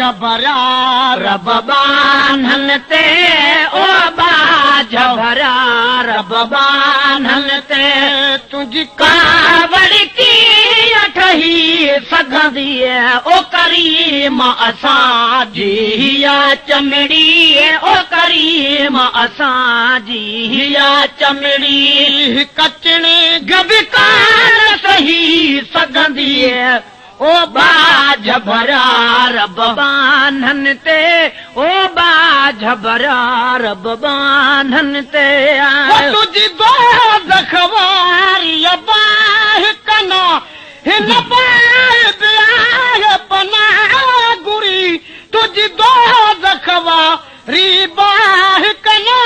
झबरा रब बान्हन ते ओ बाज भरा रब बान्हन ते तुझी कावड़ की ठही सघंदी ओ करीम असां जी हिया चमड़ी ओ करीम असां जी हिया चमड़ी कचणी गबकान सही सघंदी ओ बाज भरा रब बान्हन ते ओ बाज भरा रब बान्हन ते तुझी दोज़ख वारी बाह कना हिन बाह पनाह गुरी तुझी दोज़ख वारी बाह कना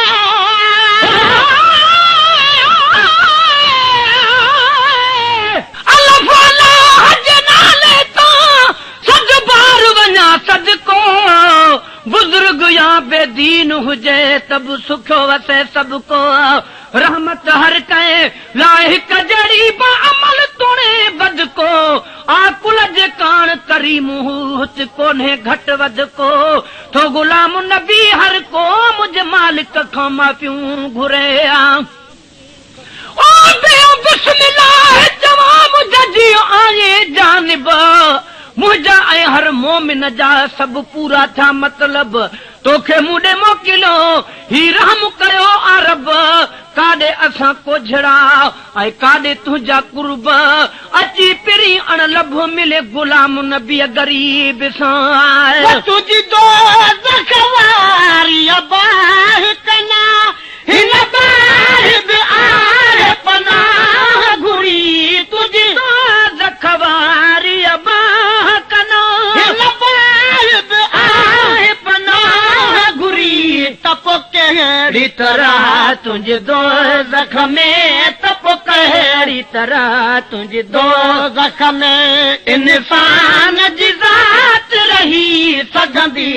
सदको बुजुर्ग या बेदीन हुजे तब सुखो वसे सबको रहमत हर कहे लाहिक जड़ी बा अमल तुणे बद को आकुल जे कान करी मुहूत कोन्हे घट वद को तो गुलाम नबी हर को मुझ मालिक खां माफियूं घुरे ओ बेओ बिस्मिल्लाह जवाब जजी आए जानिब मुझा ऐं हर मोमिन जा सभु पूरा था मतलब तोखे मूंडे मोकिलियो ही रहम कयो अरब काॾे असां कोझड़ा ऐं काॾे तुंहिंजा कुर्ब अची पिरी अण लभो मिले गुलाम नबी गरीब सां तुंहिंजी दोज़ख वारी बाह कना हिन बाह बि आहे पनाह घुरी तुंहिंजी दोज़ख वारी बाह कना हिन बाह बि आहे पनाह घुरी तप कहिड़ी तरह तुंहिंजे दोज़ख में तप कहिड़ी तरह तुंहिंजे दोज़ख में इंसान जी ज़ात रही सघंदी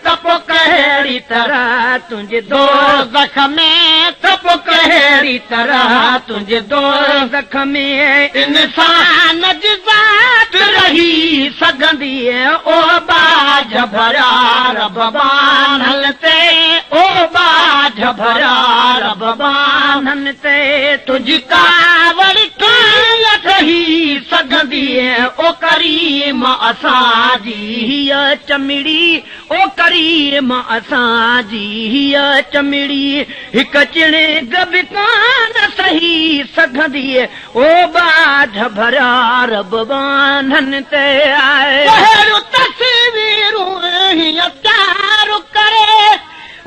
तप कहिड़ी तरह तुंहिंजे दोज़ख में तप कहिड़ी तरह तुंहिंजे दोज़ख में इंसान जी ज़ात रही सघंदी ओ बाज भरा रब बान्हन ते ओ बाज भरा रब बान्हन ते तुझी कावड़ कीअं ठही सघंदी ओ करीम असां जी हीअ चमड़ी ओ करीम असां जी हीअ चमड़ी हिक चिणे गब कान सही सघंदी ओ बाज भरा रब बान्हन ते आए तस्वीरूं हीअ प्यार करे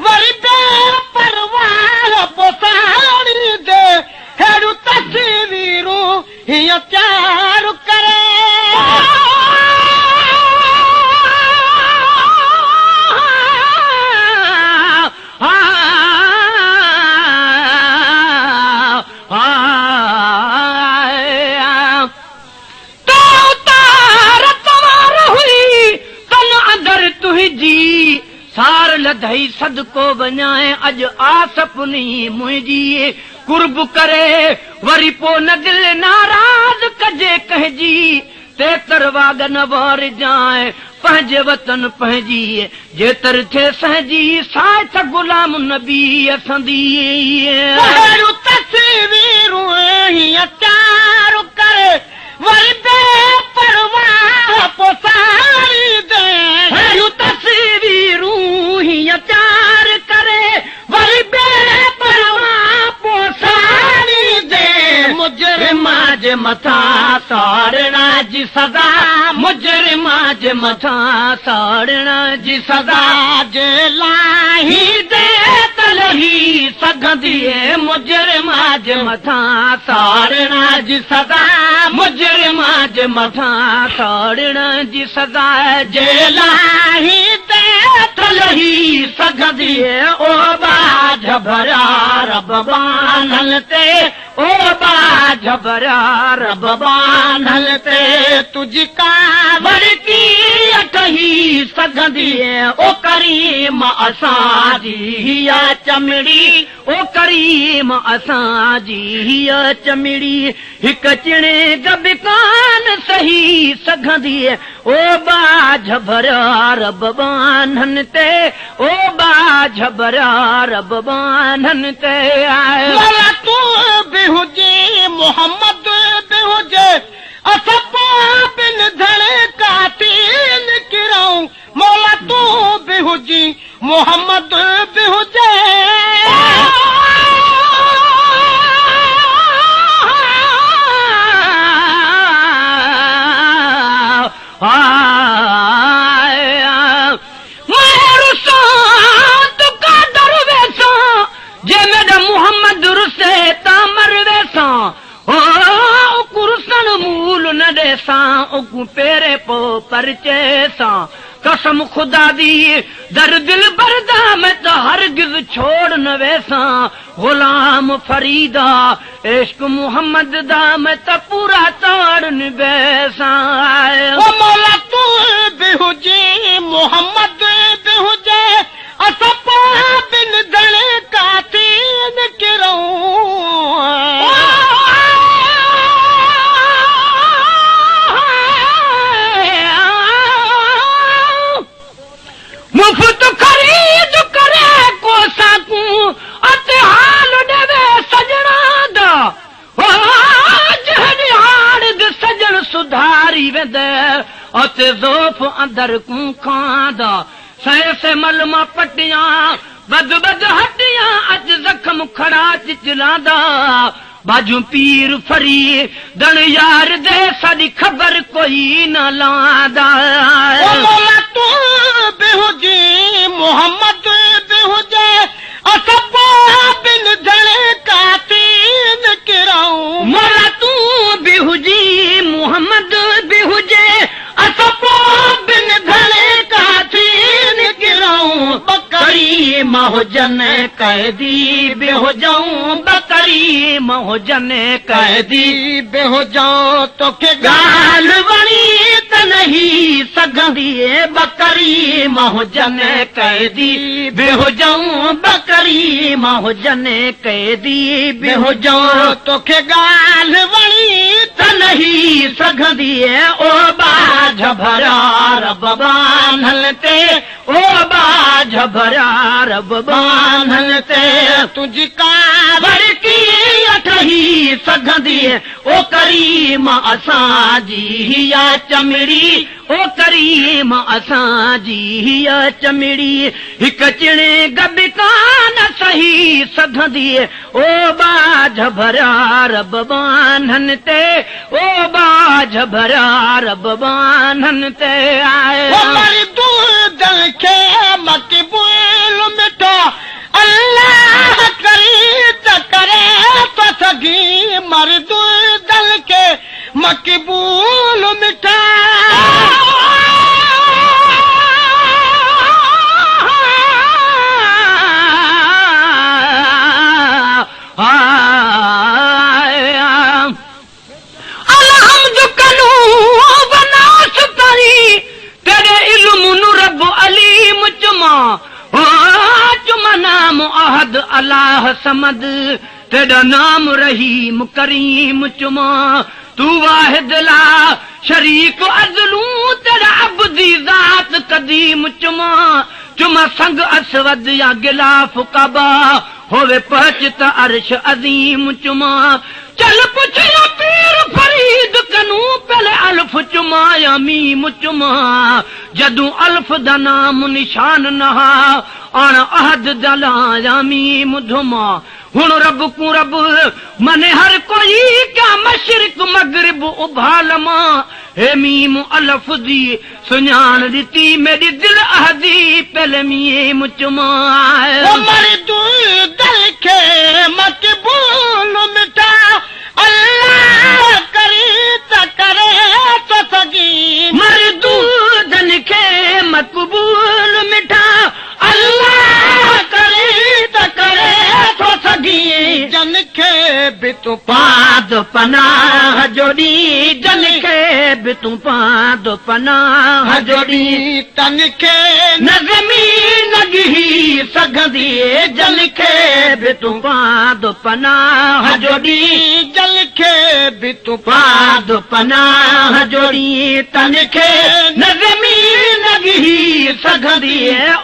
वरी बेपरवाह पोसाड़ी दे हेड़ू तस्वीरूं हीअ प्यार करे सार लधई सदको वञाए अॼु आस पुनी मुंहिंजी कुर्ब करे वरी पो न दिल नाराज़ कजे कंहिंजी तेतर वागन वार जाए पंहिंजे वतन पंहिंजी जेतर थे सहजी साथ गुलाम नबी असंदी तस्वीरूं हीअ प्यार करे वरी बेपरवाह पोसाड़ी दे तस्वीरूं हीअ प्यार करे वरी बेपरवाह पोसाड़ी दे मुजरिमा जे मथां साड़ण जी सज़ा मुजरिमा जे मथां साड़ण जी सज़ा जे लाही दे तलही सघंदी मुजरिमा जे मथां साड़ण जी सज़ा मुजरिमा जे मथां साड़ण जी सज़ा जे लाही दे तलही सघंदी ओ बाज भरा रब बान्हन ते ओ बाज भरा रब बान्हन ते तुझी कावड़ कीअं ठही सघंदी ओ करीम असां जी हीअ चमड़ी ओ करीम असां जी हीअ चमड़ी हिक चिणे गब कान सही सघंदी ओ बाझ भरिया रब बाननि ते ओ बाझ भरिया रब बाननि ते आए मौला तू बि हुजे मोहम्मद बि हुजे असां बिन धड़े काती निकिरूं मौला तू बि हुजी मोहम्मद बि हुजे मोहम्मद रुसे तामर वेसा कुरसन मूल न ॾेसां उकू पेरे पो परचे सां कसम खुदा दी दर दिल बरदा में तो हरगिज़ छोड़ न वेसां गुलाम फरीदा इश्क मोहम्मद दा में तो पूरा तोड़ न बेसां ओ मौला तू बि हुजे मोहम्मद बि हुजे असां बिन धड़े काती निकिरूं मुफ्त खरीद करे को साकू अते हाल देवे सजना दा जहनी हाड़ दे सजन सुधारी वेंदे अते ज़ोफ अंदर कू खांदा सै से मलमा पटियां बद बद हटियां अज जख्म खड़ा चिचलांदा बाजू पीर फरी दण यार दे साडी खबर कोई न लांदा ओ मौला तू बि हुजे मोहम्मद बि हुजे असां बिन धड़े काती निकिरूं मौला तू बि हुजी मोहम्मद बि हुजे असां बिन धड़े काती निकिरूं बकरी महुजन कैदी बि हुजऊं बकरी महुजन कैदी बि हुजां तोखे गाल वणी त नहीं सघंदी बकरी महुजन कैदी बि हुजऊं बकरी महुजन कैदी बि हुजऊं तोखे ॻाल्हि वणी त नहीं सघंदी ओ बाझ भरिया रब बानल ते ओ बाझ भरिया रब बानल ते तुंहिंजी कावर की अठही सघंदी ओ करीम असांजी हिया चमिड़ी ओ करीम असांजी हिया चमिड़ी हिकु चिणे गब कान सही सघंदी ओ बाझ भरिया रब बाननि ते ओ बाझ भरिया रब बाननि ते आए दूध खे मक़बूल मिठो अल्लाह करी त करे तो सघी मर्दूद खे मक़बूल मिठा अलहम्द कनू बनास परी तेरे इल्म नु रब अलीम चुमा चुमा नाम अहद अल्लाह समद तेरा नाम रहीम करीम चुमा तू वाहिद ला शरीक अज़लू तेरा अब्दी ज़ात कदीम चुमा चुमा संग असवद या गिलाफ काबा होवे पहुच त अर्श अज़ीम चुमा चल पुछियो पीर फरीद कनू पहले अल्फ चुमा या मीम चुमा जदू अल्फ दा नाम निशान नहा अण अहद दला या मीम धुमा हुन रब को रब मने हर कोई क्या मशरिक मगरिब उभालमा हे मीम अल्फ दी सुञाण ॾिती मेरी दिल अहदी पहले मीम चुमा मर्दूद खे मक़बूल मिठा अल्लाह करी त करे तो सघी मर्दूदन खे मक़बूल मिठा अल्लाह करे त करे तो सघी जन खे बि तूं पाद पनाह जोड़ी जन खे बि तूं पाद पनाह जोड़ी तन खे नज़मी नगी सघंदी जन खे बि तूं पाद पनाह जोड़ी जल खे बि तूं पाद पनाह जोड़ी तन खे न ज़मीन गिरी सघंदी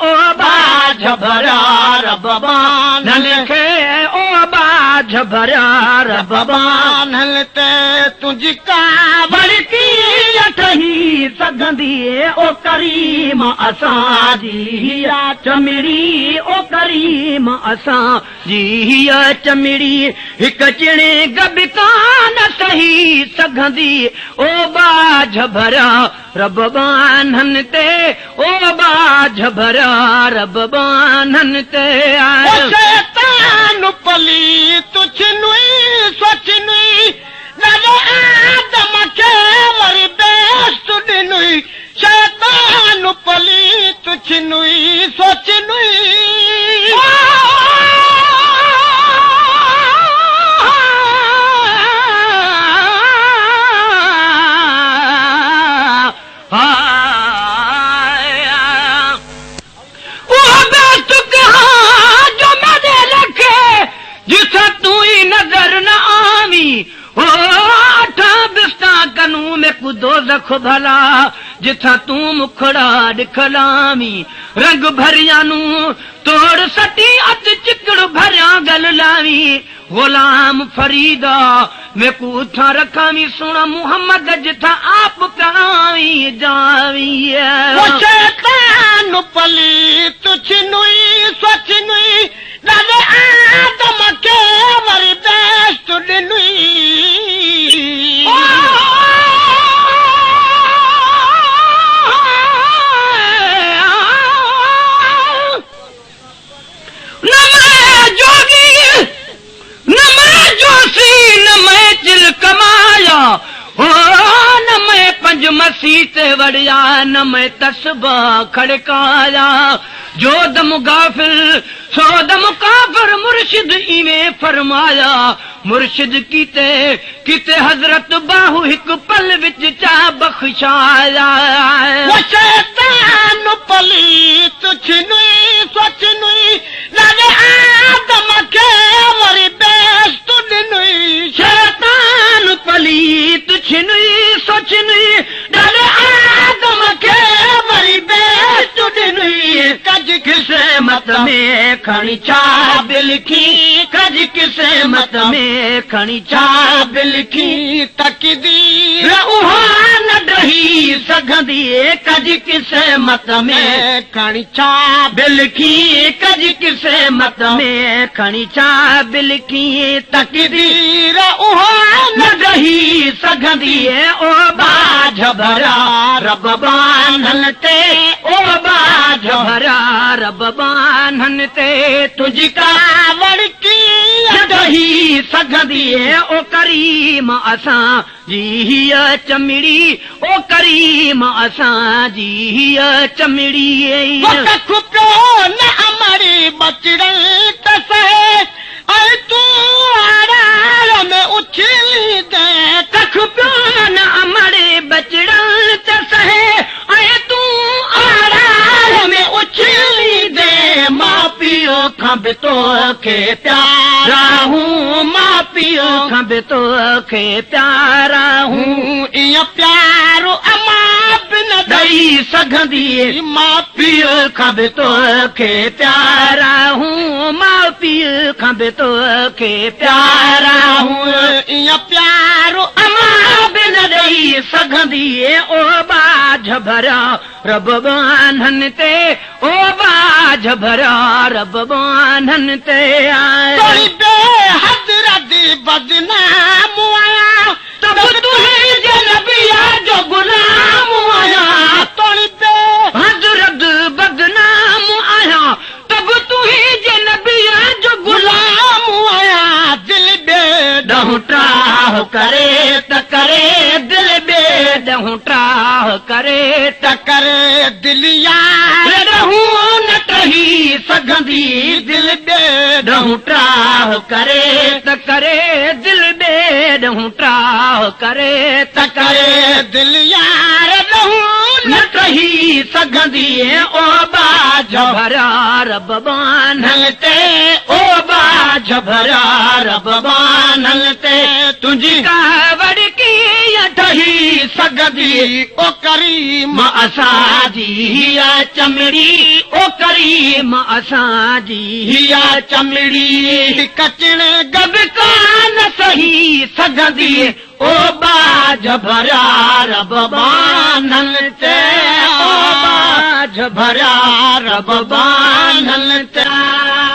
ओ बाझ भरिया रब बानल खे ओ बाझ भरिया रब बानल ते तुंहिंजी कावड़ की ठही सघंदी ओ करीम असां जी चमिड़ी ओ करीम असां जी चमिड़ी हिकु चिणे गब कान सही सघंदी ओ बाझ भरिया रब बानन ते ओ बाझ भरिया रब बानन ते शैतान पली तुझ नुई सोच नुई आदम खे वरी बेस्त ॾिनुई शैतान पली तुझ नुई सोच नुई जिथे तू ही नजर न आवी ओ अठा बिस्ता कनू में कुदो जख भला जिथा तू मुखड़ा दिखलामी रंग भरिया नू तोड़ सटी अत चिकड़ भरिया गल लावी गुलाम फरीदा में कूथा रखावी सुना मुहम्मद जिथा आप करावी जावी शैतान पली तुझ नुई सोच नुई दादे आदम खे वरी बेस्त ॾिनुई न मैं जोगी न मैं जोशी न मैं चिल कमाया ओ न मैं पंज मसीते वड़िया न मैं तस्बा खड़काया जो दम गाफिल सो दम काफिर मुर्शिद इवें फरमाया मुर्शिद कीते हजरत बाहु हिक पल विच चा बख्शाया शैतान पली तुझ नुई सोच नुई लगे आदम खे वरी बेस्त ॾिनुई शैतान पली तुझ नुई सोच नुई लगे आदम खे वरी बेस्त ॾिनुई कज किस्मत में खणी चाब लिखी कज किस्मत में खणी चाब लिखी तकदीर उहा न ॾही सघंदी कज किस्मत में खणी चाब लिखी कज किस्मत में खणी चाब लिखी तकदीर उहा न ॾही सघंदी ओ बाझ भरिया रब बानल ते ओ बाझ भरिया रब बानन ते तुझी कावड़ की ॾही सघंदी ओ करीम असां जी चमिड़ी ओ करीम असां जी चमिड़ी खुपियो न अमरी बचड़े त सहे ऐं तूं आड़ाल में उछली दे तख पियो न अमरे बचड़ा त सहे ऐं तूं आड़ाल में उछली दे मां पीओ खां बि तोखे प्यारा हूं मां पीओ खां बि तोखे प्यारा हूं ईअं प्यारो अमा बि न ॾेई सघंदी मां पीओ खां बि तोखे प्यारा हूं मां पीओ खां बि तोखे प्यारा हूं ईअं प्यारो अमा बि न ॾेई सघंदी ओ बाझ भरिया रब बानन ते ओ बाझ भरिया रब बानन ते हज़रत बदनाम आया तब तुंहिंजे नबिया जो गुलाम आया हज़रत बदनाम आया तब तुंहिंजे नबिया जो गुलाम आया दिल ॾहूं टाह करे त करे दिल ॾहूं टाह करे त करे दिल यार ॾहूं न टही सघंदी दिल ॾहूं टाह करे त करे दिल ॾहूं टाह करे त करे दिल यार ॾहूं न टही सघंदी ओ बाझ भरिया रब बानल ते ओ बाझ बाज भरिया रब बानल ते तुंहिंजी कावड़ कीअं ठही सघंदी ओ करीम असांजी हीअ चमड़ी ओ करीम असांजी हीअ चमड़ी कचण गब कान सही सघंदी ओ बाज भरिया रब बानल ते ओ बाज भरिया रब बानल ते